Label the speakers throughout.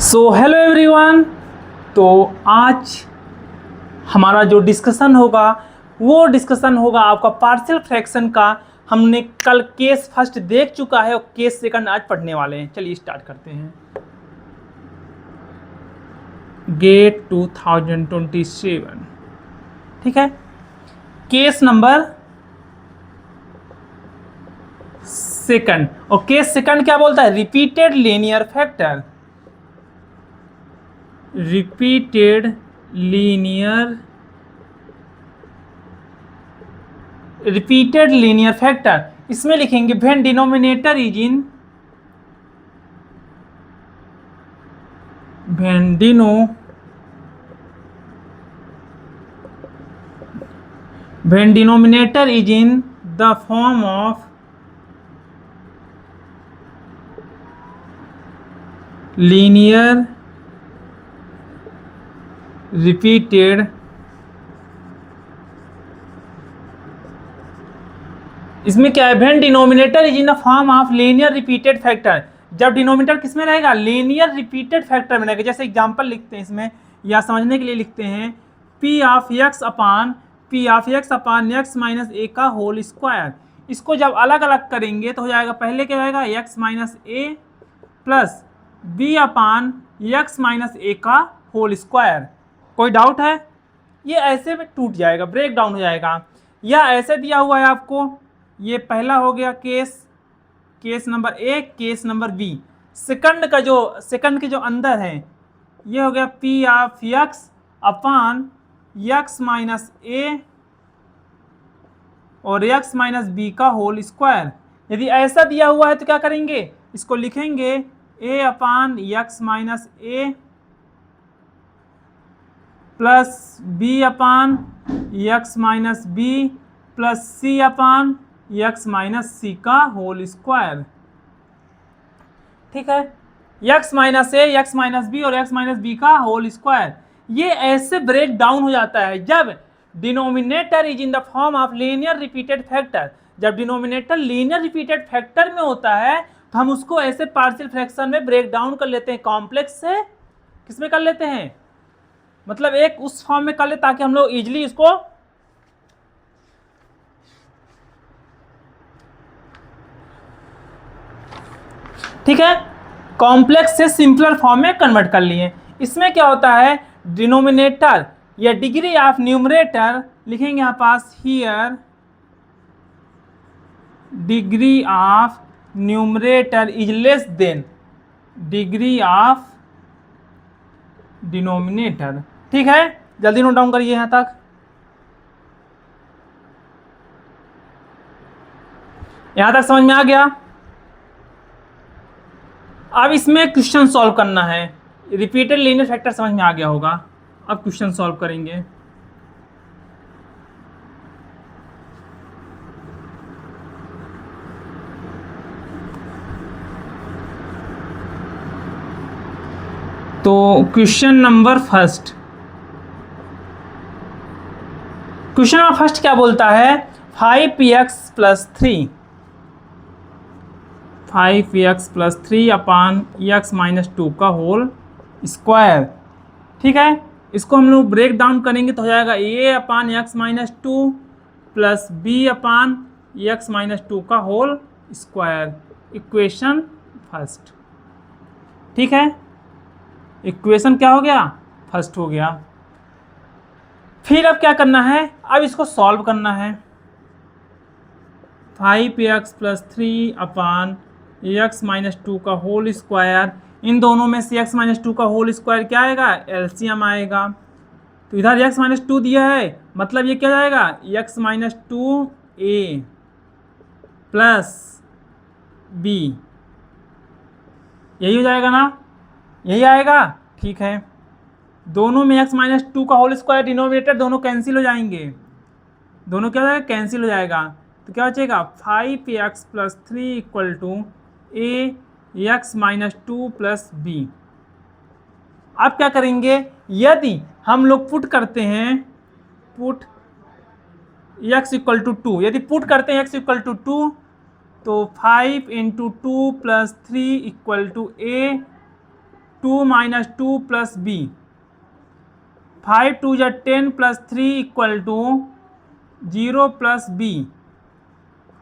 Speaker 1: So hello everyone. तो आज हमारा जो डिस्कशन होगा वो डिस्कशन होगा आपका पार्शियल फ्रैक्शन का। हमने कल केस फर्स्ट देख चुका है और केस सेकंड आज पढ़ने वाले हैं। चलिए स्टार्ट करते हैं। गेट 2027, ठीक है। केस नंबर सेकंड, और केस सेकंड क्या बोलता है? Repeated linear factor, repeated linear factor. इसमें लिखेंगे when denominator is in when denominator is in the form of linear repeated, इसमें क्या है? When denominator is in the form of linear repeated factor. जब denominator किस में रहेगा? लीनियर रिपीटेड फैक्टर में रहेगा। जैसे एग्जांपल लिखते हैं इसमें, या समझने के लिए लिखते हैं, P of x upon x minus a का होल स्क्वायर। इसको जब अलग अलग करेंगे तो हो जाएगा, पहले क्या जाएगा? X minus a plus B upon x minus a का होल स्क्वायर। कोई डाउट है? ये ऐसे में टूट जाएगा, ब्रेक डाउन हो जाएगा। या ऐसे दिया हुआ है आपको, ये पहला हो गया case number A, case number B. Second के जो अंदर है, ये हो गया P of x upon x minus a और एक्स माइनस बी का होल स्क्वायर। यदि ऐसा दिया हुआ है तो क्या करेंगे? इसको लिखेंगे A upon x minus a plus B upon x minus b plus C upon x minus c का होल स्क्वायर। ठीक है, x minus a, x minus b और एक्स माइनस बी का होल स्क्वायर। ये ऐसे ब्रेक डाउन हो जाता है जब denominator is in the form of linear repeated factor. जब डिनोमिनेटर लीनियर रिपीटेड फैक्टर में होता है तो हम उसको ऐसे पार्शियल फ्रैक्शन में ब्रेक डाउन कर लेते हैं। कॉम्प्लेक्स से किस में कर लेते हैं? मतलब एक उस फॉर्म में कर ले ताकि हम लोग इजिली इसको ठीक है, कॉम्प्लेक्स से सिंपलर फॉर्म में कन्वर्ट कर लिए। इसमें क्या होता है? डिनोमिनेटर या डिग्री ऑफ न्यूमरेटर लिखेंगे यहाँ पास, here degree of numerator is less than degree of denominator. ठीक है, जल्दी नोट डाउन करिए यहां तक। यहां तक समझ में आ गया? अब इसमें क्वेश्चन सॉल्व करना है। रिपीटेड लीनियर फैक्टर समझ में आ गया होगा। अब क्वेश्चन सॉल्व करेंगे। तो क्वेश्चन नंबर फर्स्ट क्या बोलता है? 5x plus 3 upon x minus 2 का होल स्क्वायर। ठीक है, इसको हम लोग ब्रेक डाउन करेंगे तो हो जाएगा A upon x minus 2 plus B upon x minus 2 का होल स्क्वायर। Equation first. ठीक है, इक्वेशन क्या हो गया? फर्स्ट हो गया। फिर अब क्या करना है? अब इसको सॉल्व करना है। 5x plus 3 upon x minus 2 का होल स्क्वायर। इन दोनों में से x माइनस 2 का होल स्क्वायर क्या आएगा? एलसीएम आएगा। तो इधर x माइनस 2 दिया है, मतलब ये क्या जाएगा? x minus 2a plus b, यही हो जाएगा ना? यही आएगा। ठीक है, दोनों में x माइनस 2 का होल स्क्वायर, डिनोमिनेटर दोनों कैंसिल हो जाएंगे। दोनों क्या हो जाएगा? कैंसिल हो जाएगा। तो क्या बचेगा? 5x plus 3 equal to a x minus 2 plus b. अब क्या करेंगे? यदि हम लोग पुट करते हैं, पुट x इक्वल टू 2, यदि पुट करते हैं x इक्वल टू 2 तो 5 into 2 plus 3 equal to a 2 minus 2 plus b, 5 2 जा 10 plus 3 equal to 0 plus b,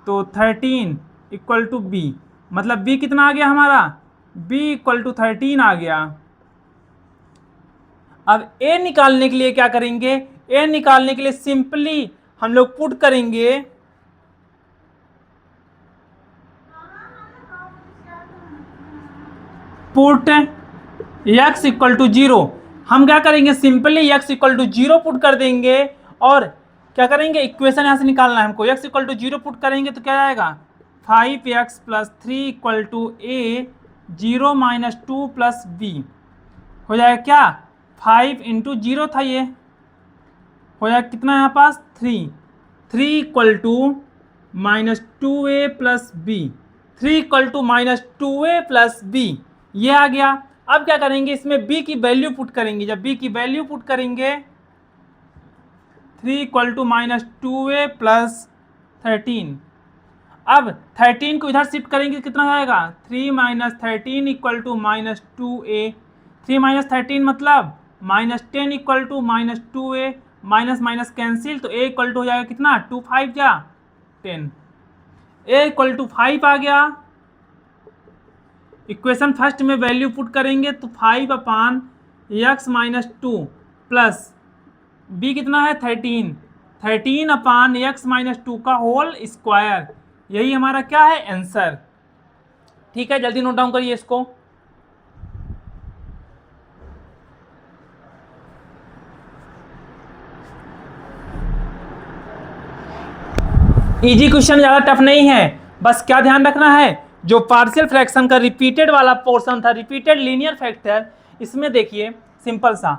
Speaker 1: तो 13 इक्वल टू बी, मतलब बी कितना आ गया हमारा, बी इक्वल टू 13 आ गया। अब ए निकालने के लिए क्या करेंगे, ए निकालने के लिए सिंपली हम लोग पुट करेंगे पुट x इक्वल टू 0। हम क्या करेंगे, simply x equal to 0 put कर देंगे और क्या करेंगे, इक्वेशन यहाँ से निकालना है हमको। x इक्वल टू 0 पुट करेंगे तो क्या आएगा, 5x plus 3 equal to a 0 minus 2 plus b हो जाएगा क्या, 5 इंटू 0 था ये, हो जाएगा कितना यहाँ पास 3 equal to minus 2a plus b, 3 equal to minus 2a plus b, ये आ गया। अब क्या करेंगे, इसमें b की वैल्यू पुट करेंगे। जब b की वैल्यू पुट करेंगे 3 equal to minus 2a plus 13, अब 13 को इधर शिफ्ट करेंगे कितना आएगा, 3 minus 13 equal to minus 2a, 3 minus 13 मतलब minus 10 equal to minus 2a, minus minus cancel, तो a इक्वल टू हो जाएगा कितना, 2 5 जा 10, a इक्वल टू 5 आ गया। इक्वेशन फर्स्ट में वैल्यू पुट करेंगे तो 5 अपान एक्स माइनस 2 प्लस b कितना है 13 अपान एक्स माइनस 2 का होल स्क्वायर, यही हमारा क्या है आंसर। ठीक है, जल्दी नोट डाउन करिए इसको। इजी क्वेश्चन, ज़्यादा टफ नहीं है, बस क्या ध्यान रखना है, जो पार्शियल फ्रैक्शन का रिपीटेड वाला पोर्शन था, रिपीटेड लीनियर फैक्टर, इसमें देखिए सिंपल सा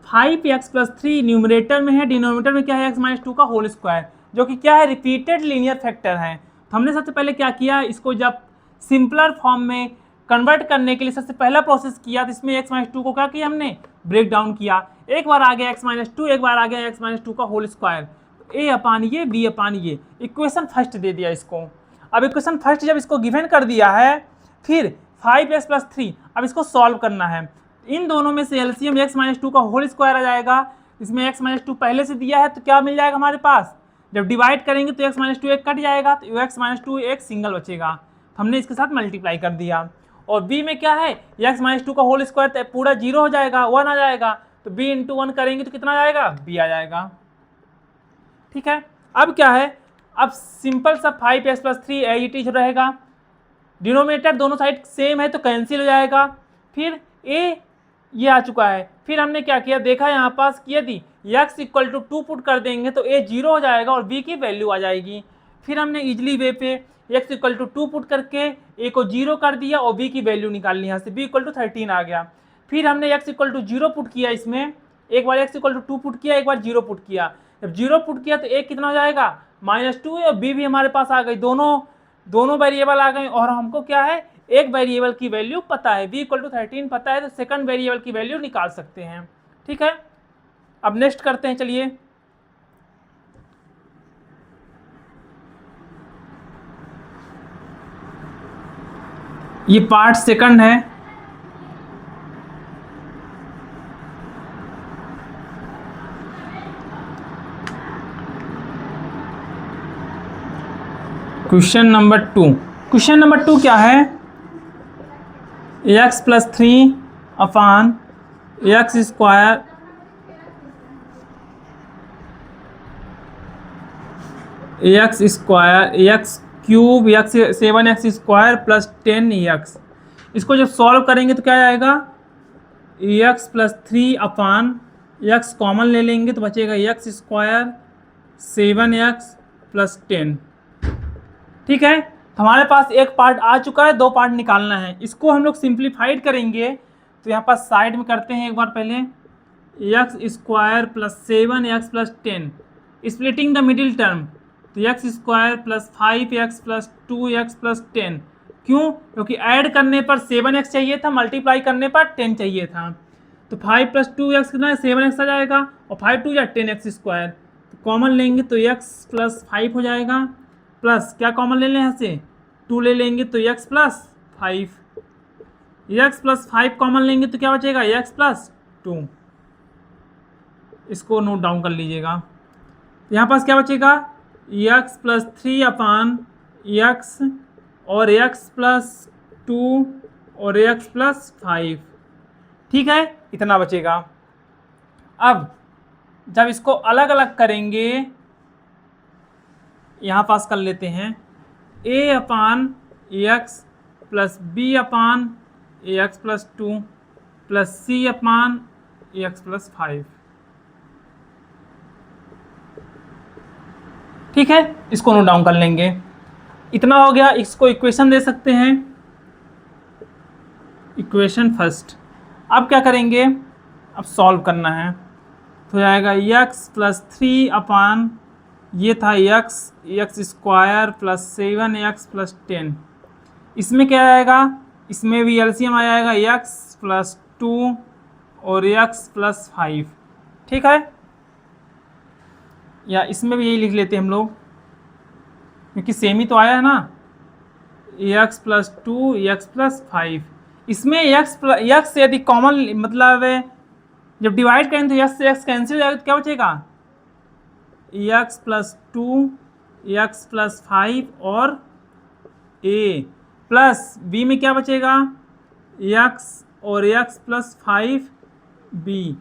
Speaker 1: 5x प्लस 3 न्यूमरेटर में है, डिनोमिनेटर में क्या है x माइनस 2 का होल स्क्वायर, जो कि क्या है रिपीटेड लीनियर फैक्टर है। तो हमने सबसे पहले क्या किया, इसको जब सिंपलर फॉर्म में कन्वर्ट करने के लिए सबसे पहला प्रोसेस किया, तो इसमें x माइनस 2 को क्या किया हमने, ब्रेक डाउन किया। एक बार आ गया x माइनस 2, एक बार आ गया x माइनस 2 का होल स्क्वायर, a अपान ये b अपान ये, इक्वेशन फर्स्ट दे दिया इसको। अब इक्वेशन फर्स्ट जब इसको गिवन कर दिया है, फिर 5x प्लस 3, अब इसको सॉल्व करना है। इन दोनों में से एलसीएम x माइनस 2 का होल स्क्वायर आ जाएगा, इसमें x माइनस 2 पहले से दिया है तो क्या मिल जाएगा हमारे पास, जब डिवाइड करेंगे तो x माइनस 2 एक कट जाएगा, तो x माइनस 2 एक सिंगल बचेगा, तो हमने इसके साथ मल्टीप्लाई कर दिया। और b में क्या है, x माइनस 2 का होल स्क्वायर पूरा 0 हो जाएगा, 1 आ जाएगा, तो b इंटू 1 करेंगे तो कितना आ जाएगा, b आ जाएगा। ठीक है, अब क्या है, अब सिंपल सा 5x प्लस 3 एज इट रहेगा, डिनोमिनेटर दोनों साइड सेम है तो कैंसिल हो जाएगा। फिर a ये आ चुका है, फिर हमने क्या किया, देखा यहाँ पास कि यदि x इक्वल टू 2 पुट कर देंगे तो a 0 हो जाएगा और b की वैल्यू आ जाएगी। फिर हमने इजली वे पे x इक्वल टू 2 पुट करके a को 0 कर दिया और b की वैल्यू निकाल ली, यहाँ से b इक्वल टू 13 आ गया। फिर हमने x इक्वल टू 0 पुट किया, इसमें एक बार x इक्वल टू 2 पुट किया, एक बार 0 पुट किया, जब 0 पुट किया तो a कितना हो जाएगा, -2, और b भी हमारे पास आ गई, दोनों वेरिएबल आ गए, और हमको क्या है, एक वेरिएबल की वैल्यू पता है, b इक्वल टू 13 पता है, तो सेकंड वेरिएबल की वैल्यू निकाल सकते हैं। ठीक है, अब नेक्स्ट करते हैं, चलिए। ये पार्ट सेकंड है, क्वेश्चन नंबर 2। क्वेश्चन नंबर 2 क्या है, x plus 3 upon x square x cube x 7x square plus 10x, इसको जब सॉल्व करेंगे तो क्या आएगा, x plus 3 upon x common ले लेंगे तो बचेगा एक्स स्क्वायर 7x प्लस 10। ठीक है, हमारे पास एक पार्ट आ चुका है, दो पार्ट निकालना है, इसको हम लोग सिंप्लीफाइड करेंगे। तो यहाँ पास साइड में करते हैं एक बार पहले, x square plus 7x plus 10, splitting the middle term, तो x square plus 5x plus 2x plus 10, क्यों, क्योंकि ऐड करने पर 7x चाहिए था, मल्टीप्लाई करने पर 10 चाहिए था, तो 5 प्लस 2x कितना है, 7x आ जाएगा, और 5 2 या 10x स्क्वायर, तो कॉमन लेंगे तो x प्लस 5 हो जाएगा, प्लस क्या कॉमन ले लें यहाँ से, 2 ले लेंगे तो x plus 5, x plus 5 common लेंगे तो क्या बचेगा, एक्स प्लस 2। इसको नोट डाउन कर लीजिएगा। यहाँ पास क्या बचेगा, एक्स प्लस 3 अपान एक्स और एक्स प्लस 2 और एक्स प्लस 5। ठीक है, इतना बचेगा। अब जब इसको अलग अलग करेंगे, यहाँ पास कर लेते हैं a upon x plus b upon x plus 2 plus c upon x plus 5। ठीक है, इसको नोट डाउन कर लेंगे। इतना हो गया। इसको इक्वेशन दे सकते हैं, इक्वेशन फर्स्ट। अब क्या करेंगे, अब सॉल्व करना है। तो आएगा एक्स प्लस 3 अपान, ये था x square plus 7x plus 10। इसमें क्या आएगा, इसमें भी एलसीएम आ जाएगा एक्स प्लस 2 और एक्स प्लस 5। ठीक है, या इसमें भी यही लिख लेते हैं हम लोग, क्योंकि सेम ही तो आया है ना, एक्स प्लस 2 एक्स प्लस 5। इसमें एक्स यदि कॉमन मतलब जब डिवाइड करें तो एक्स से एक्स कैंसिल हो जाएगा, तो क्या बचेगा, एक्स प्लस 2 एक्स प्लस 5 और a प्लस b में क्या बचेगा, एक्स और एक्स प्लस 5 b।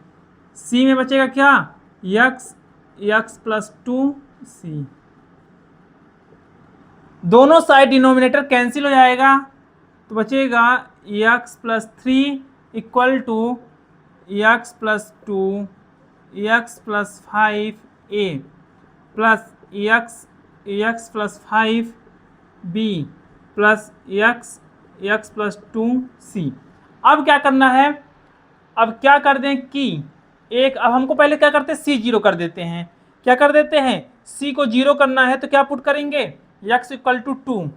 Speaker 1: c में बचेगा क्या, एक्स प्लस 2 c। दोनों साइड डिनोमिनेटर कैंसिल हो जाएगा, तो बचेगा x plus 3 equal to x plus 2 x plus 5 a plus x plus 5 b plus x plus 2 c। अब क्या करना है, अब क्या कर दें कि एक, अब हमको पहले क्या करते हैं, c 0 कर देते हैं। क्या कर देते हैं, c को 0 करना है तो क्या पुट करेंगे, x equal to 2,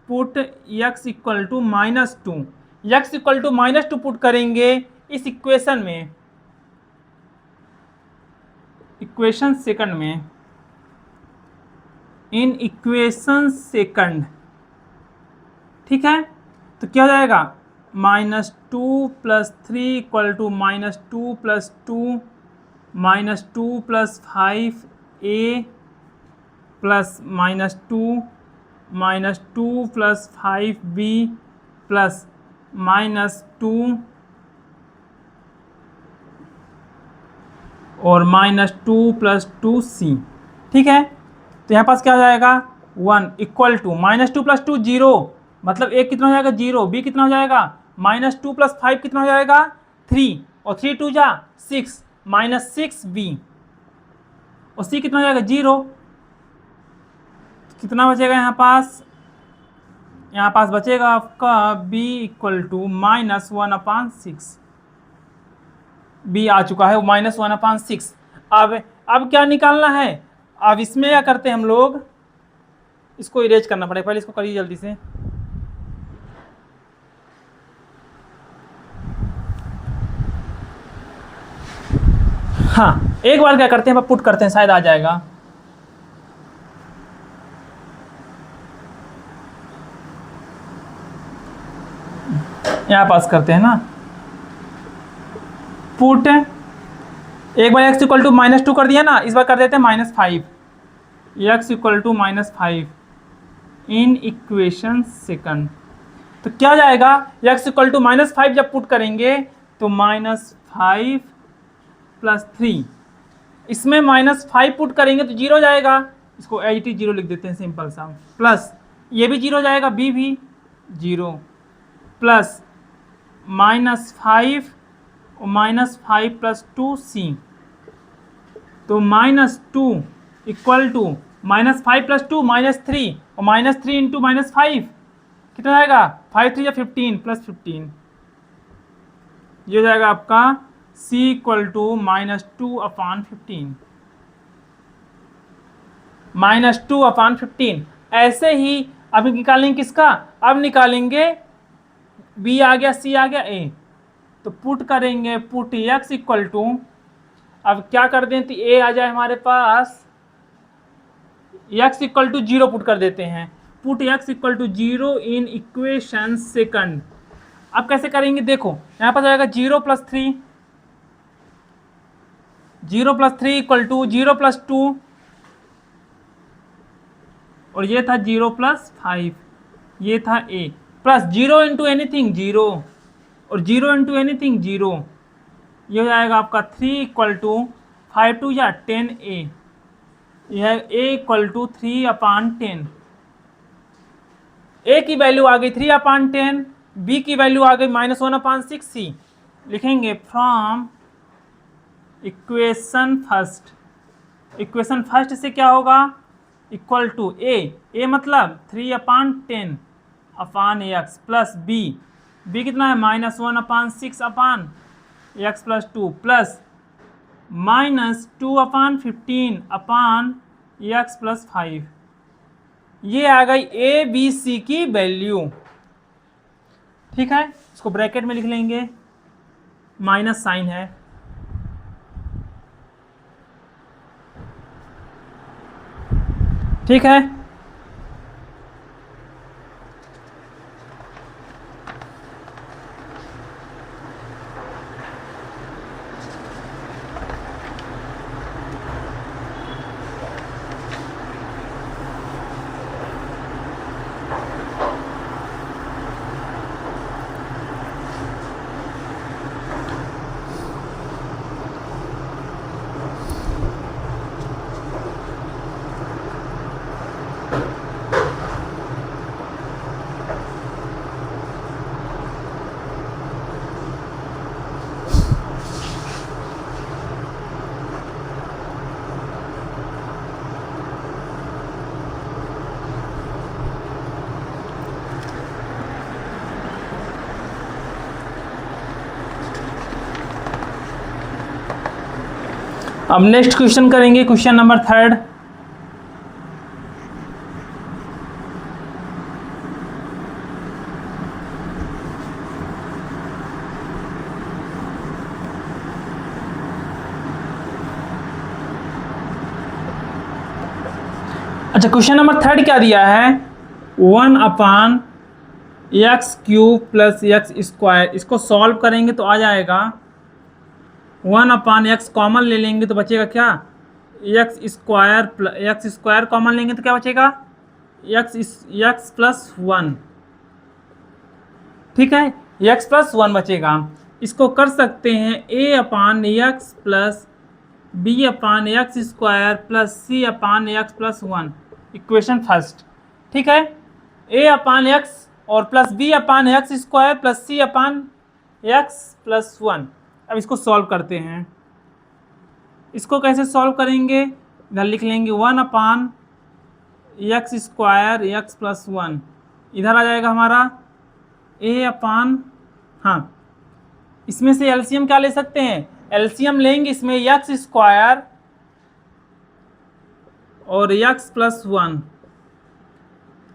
Speaker 1: put x equal to -2, x equal to -2 put करेंगे इस इक्वेशन में, इक्वेशन सेकंड में, इन इक्वेशन सेकंड। ठीक है, तो क्या हो जाएगा, -2 plus 3 equal to -2 plus 2 -2 plus 5a plus -2 plus 5b plus -2 और -2 प्लस 2c। ठीक है, तो यहाँ पास क्या हो जाएगा, 1 इक्वल टू -2 प्लस 2 0, मतलब a कितना हो जाएगा 0, b कितना हो जाएगा -2 प्लस 5 कितना हो जाएगा 3 और 3 2 जा 6 -6b और c कितना हो जाएगा 0। कितना बचेगा यहाँ पास बचेगा आपका b इक्वल टू -1/6। b आ चुका है, -1/6। अब क्या निकालना है, अब इसमें क्या करते हैं हम लोग, इसको इरेज करना पड़ेगा, पहले इसको करिए जल्दी से। हाँ, एक बार क्या करते हैं, पुट करते हैं, शायद आ जाएगा। यहाँ पास करते हैं ना, पुट, एक बार x इक्वल टू -2 कर दिया ना, इस बार कर देते हैं -5, x equal to -5 in equation second. तो क्या जाएगा, x इक्वल टू -5 जब पुट करेंगे तो -5 प्लस 3, इसमें -5 पुट करेंगे तो 0 जाएगा, इसको 0 लिख देते हैं सिंपल सा, प्लस ये भी 0 जाएगा, b भी 0 प्लस -5 और -5 प्लस 2c, तो -2 इक्वल टू -5 प्लस 2 -3 और -3 इंटू -5 कितना जाएगा, 5 3 या 15 प्लस 15, ये हो जाएगा आपका c इक्वल टू -2/15, -2/15। ऐसे ही अब निकालेंगे किसका, अब निकालेंगे b आ गया, c आ गया, a, तो पुट करेंगे, पुट x इक्वल टू, अब क्या कर दें तो a आ जाए हमारे पास, x इक्वल टू 0 पुट कर देते हैं, put x equal to 0 in equation second. अब कैसे करेंगे, देखो यहाँ पर जाएगा 0 + 3, 0 + 3 = 0 + 2, और ये था 0 + 5, ये था a, प्लस 0 × एनीथिंग 0, और 0 × एनीथिंग 0, ये हो जाएगा आपका 3 = 5 2 या 10a, यह a = 3/10। a की वैल्यू आ गई 3/10, b की वैल्यू आ गई -1/6c। लिखेंगे फ्रॉम इक्वेशन फर्स्ट से क्या होगा, इक्वल टू a मतलब 3/10/x प्लस b कितना है -1/6/x + 2 प्लस -2/15/x + 5। ये आ गई ए बी सी की वैल्यू। ठीक है, इसको ब्रैकेट में लिख लेंगे, माइनस साइन है। ठीक है, अब नेक्स्ट क्वेश्चन करेंगे, क्वेश्चन नंबर 3। अच्छा, क्वेश्चन नंबर 3 क्या दिया है, 1/x³ + x²। इसको सॉल्व करेंगे तो आ जाएगा 1/x कॉमन ले लेंगे तो बचेगा क्या, x² कॉमन लेंगे तो क्या बचेगा, x + 1। ठीक है, x + 1 बचेगा। इसको कर सकते हैं a/x plus b/x² plus c/x + 1, equation first. ठीक है, a/x और प्लस b/x² प्लस c/x + 1। अब इसको सॉल्व करते हैं। इसको कैसे सॉल्व करेंगे, इधर लिख लेंगे 1/x² x + 1, इधर आ जाएगा हमारा हाँ, इसमें से एलसीएम क्या ले सकते हैं, एलसीएम लेंगे इसमें x² और x + 1,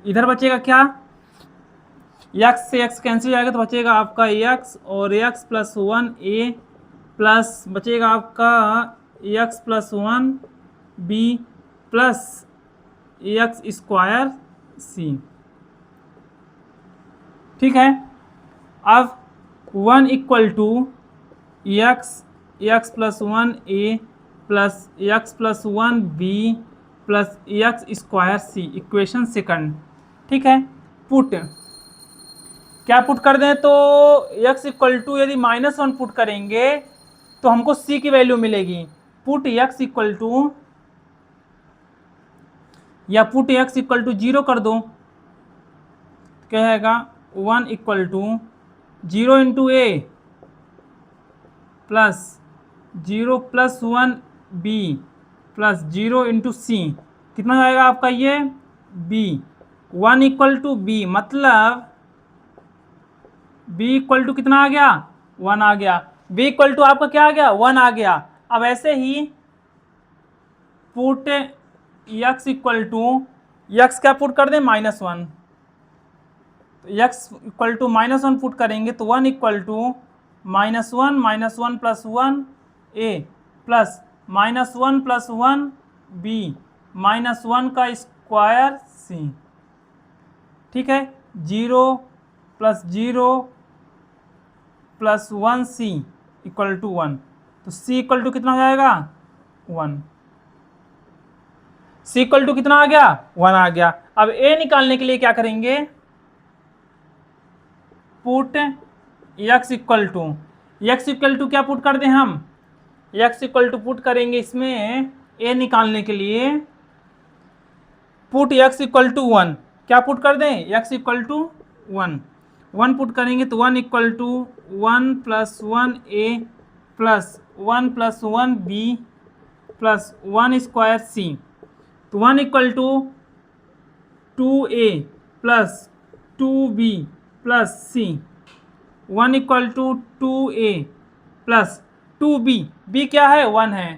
Speaker 1: इधर बचेगा क्या, x से x कैंसिल जाएगा तो बचेगा आपका x और x + 1a प्लस बचेगा आपका x + 1b plus x² c। ठीक है, अब 1 = x + 1a plus x + 1b plus x² c, equation second. ठीक है, पुट क्या पुट कर दें तो x = यदि -1 पुट करेंगे तो हमको c की वैल्यू मिलेगी। पुट x = या पुट x = 0 कर दो, क्या आएगा 1 = 0 × a plus 0 + 1b plus 0 × c, कितना जाएगा आपका ये b। 1 = b मतलब b = कितना आ गया, 1 आ गया। b = आपका क्या आ गया, 1 आ गया। अब ऐसे ही पुट x = x क्या पुट कर दें, -1, तो x = -1 पुट करेंगे तो 1 = -1 -1 + 1a प्लस -1 + 1b -1² c। ठीक है, 0 + 0 प्लस 1c इक्वल टू 1। तो c इक्वल टू कितना हो जाएगा 1। c इक्वल टू कितना आ गया 1 आ गया। अब a निकालने के लिए क्या करेंगे, पुट x इक्वल टू क्या पुट कर दें हम, x इक्वल टू पुट करेंगे इसमें a निकालने के लिए, पुट x इक्वल टू 1। क्या पुट कर दें, x इक्वल टू 1 पुट करेंगे तो 1 equal to 1 plus 1a plus 1 plus 1b plus 1 square c। तो 1 equal to 2a plus 2b plus c, 1 equal to 2a plus 2b, b क्या है 1 है,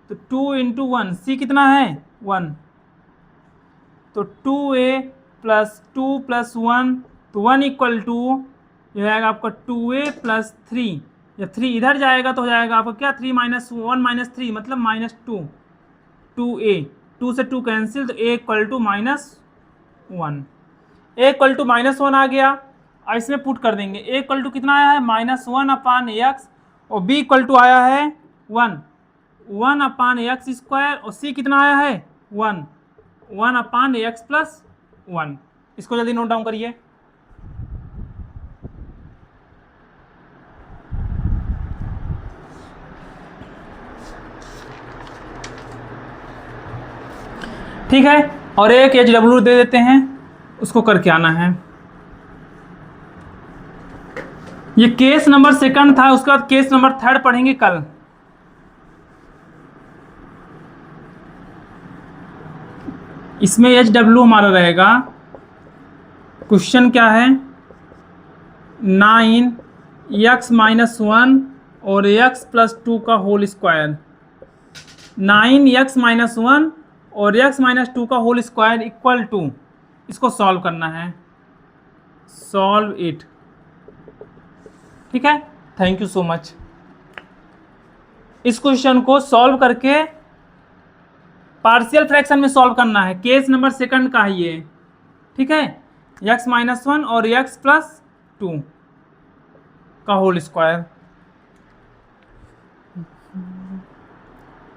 Speaker 1: तो 2 इंटू 1, c कितना है 1, तो 2a प्लस 2 प्लस 1, तो 1 इक्वल टू ये आएगा आपका 2a प्लस 3, या 3 इधर जाएगा तो हो जाएगा आपका क्या 3 माइनस 1 माइनस 3 मतलब माइनस 2, 2a, 2 से 2 कैंसिल, तो a equal to -1, a equal to -1 आ गया। और इसमें पुट कर देंगे, a इक्वल टू कितना आया है -1 अपान x, और b इक्वल टू आया है 1 अपान x स्क्वायर, और c कितना आया है 1 अपान x प्लस 1। इसको जल्दी नोट डाउन करिए। ठीक है, और एक HW दे देते हैं, उसको करके आना है। ये केस नंबर 2 था, उसके बाद केस नंबर 3 पढ़ेंगे कल। इसमें HW हमारा रहेगा, क्वेश्चन क्या है 9x माइनस 1 और x प्लस 2 का होल स्क्वायर, 9x माइनस 1 और x माइनस 2 का होल स्क्वायर इक्वल टू, इसको सॉल्व करना है, सॉल्व इट। ठीक है, थैंक यू सो मच। इस क्वेश्चन को सॉल्व करके पार्शियल फ्रैक्शन में सॉल्व करना है, केस नंबर 2 का है ये। ठीक है, x माइनस 1 और x प्लस 2 का होल स्क्वायर।